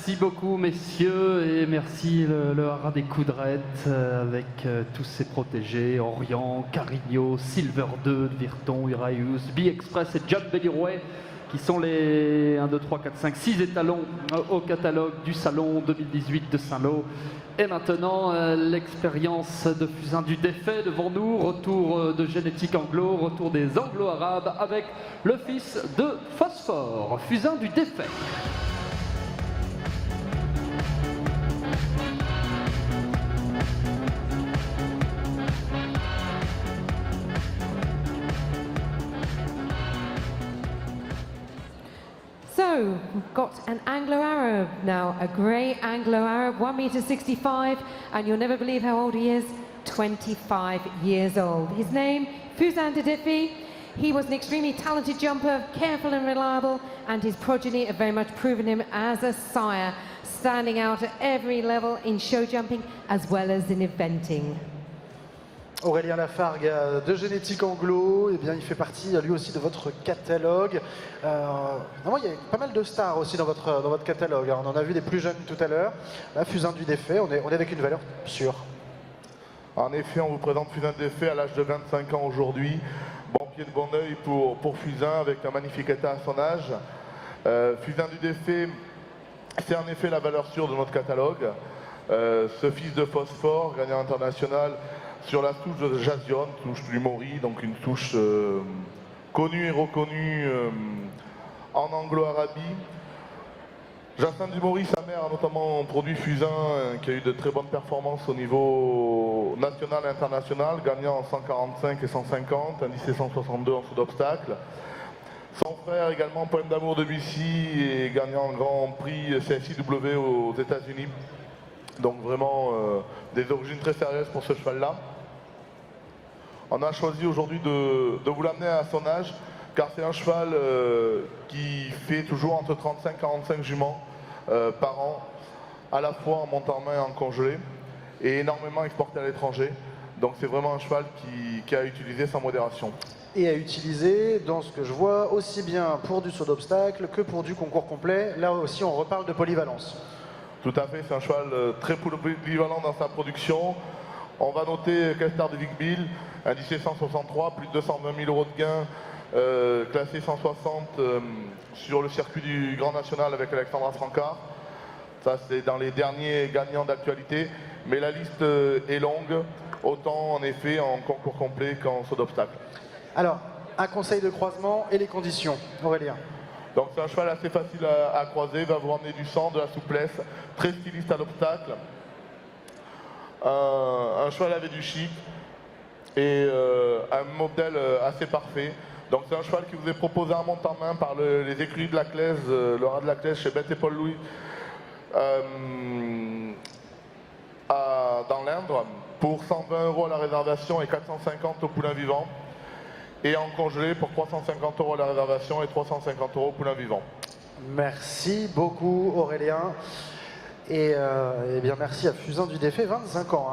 Merci beaucoup messieurs et merci le haras des Coudrettes avec tous ses protégés, Orient, Carigno, Silver 2, Virton, Uraeus, B-Express et John Bellirouet qui sont les 1, 2, 3, 4, 5, 6 étalons au catalogue du salon 2018 de Saint-Lô. Et maintenant, l'expérience de Fusain du Défait devant nous, retour de génétique anglo, retour des anglo-arabes avec le fils de Phosphore, Fusain du Défait. So, we've got an Anglo-Arab now, a grey Anglo-Arab, 1 m 65, and you'll never believe how old he is, 25 years old. His name, Fusain du Défait. He was an extremely talented jumper, careful and reliable, and his progeny have very much proven him as a sire, standing out at every level in show jumping as well as in eventing. Aurélien Lafargue de Génétique Anglo, eh bien, il fait partie lui aussi de votre catalogue. Évidemment, il y a pas mal de stars aussi dans votre catalogue. On en a vu des plus jeunes tout à l'heure. Là, Fusain du Défait, on est avec une valeur sûre. En effet, on vous présente Fusain du Défait à l'âge de 25 ans aujourd'hui. Bon pied de bon oeil pour Fusain avec un magnifique état à son âge. Fusain du Défait, c'est en effet la valeur sûre de notre catalogue. Ce fils de Phosphore, gagnant international sur la touche de Jasion, touche du Mori, donc une touche connue et reconnue en Anglo-Arabie. Jacinthe du Mori, sa mère, a notamment produit Fusain, qui a eu de très bonnes performances au niveau national et international, gagnant en 145 et 150, indice 162 en saut d'obstacle. Son frère également, Poème d'amour de Bussy, et gagnant un grand prix CSIW aux États-Unis. Donc vraiment des origines très sérieuses pour ce cheval-là. On a choisi aujourd'hui de vous l'amener à son âge, car c'est un cheval qui fait toujours entre 35 et 45 juments par an, à la fois en montant en main et en congelé, et énormément exporté à l'étranger. Donc c'est vraiment un cheval qui a utilisé sans modération. Et à utiliser, dans ce que je vois, aussi bien pour du saut d'obstacle que pour du concours complet. Là aussi, on reparle de polyvalence. Tout à fait, c'est un cheval très polyvalent dans sa production. On va noter Kestar de Vic Bill, indice 163, plus de 220 000 € de gain, classé 160 sur le circuit du Grand National avec Alexandra Francard. Ça, c'est dans les derniers gagnants d'actualité, mais la liste est longue, autant en effet en concours complet qu'en saut d'obstacle. Alors, un conseil de croisement et les conditions, Aurélien. Donc c'est un cheval assez facile à croiser, va vous ramener du sang, de la souplesse, très styliste à l'obstacle. Un cheval avec du chic et un modèle assez parfait. Donc c'est un cheval qui vous est proposé en monte en main par les écuries de la Claise, le rat de la Claise chez Bête et Paul Louis dans l'Indre pour 120 € à la réservation et 450 au poulain vivant. Et en congelé pour 350 € à la réservation et 350 € au poulain vivant. Merci beaucoup Aurélien. Et bien merci à Fusain du Défait, 25 ans.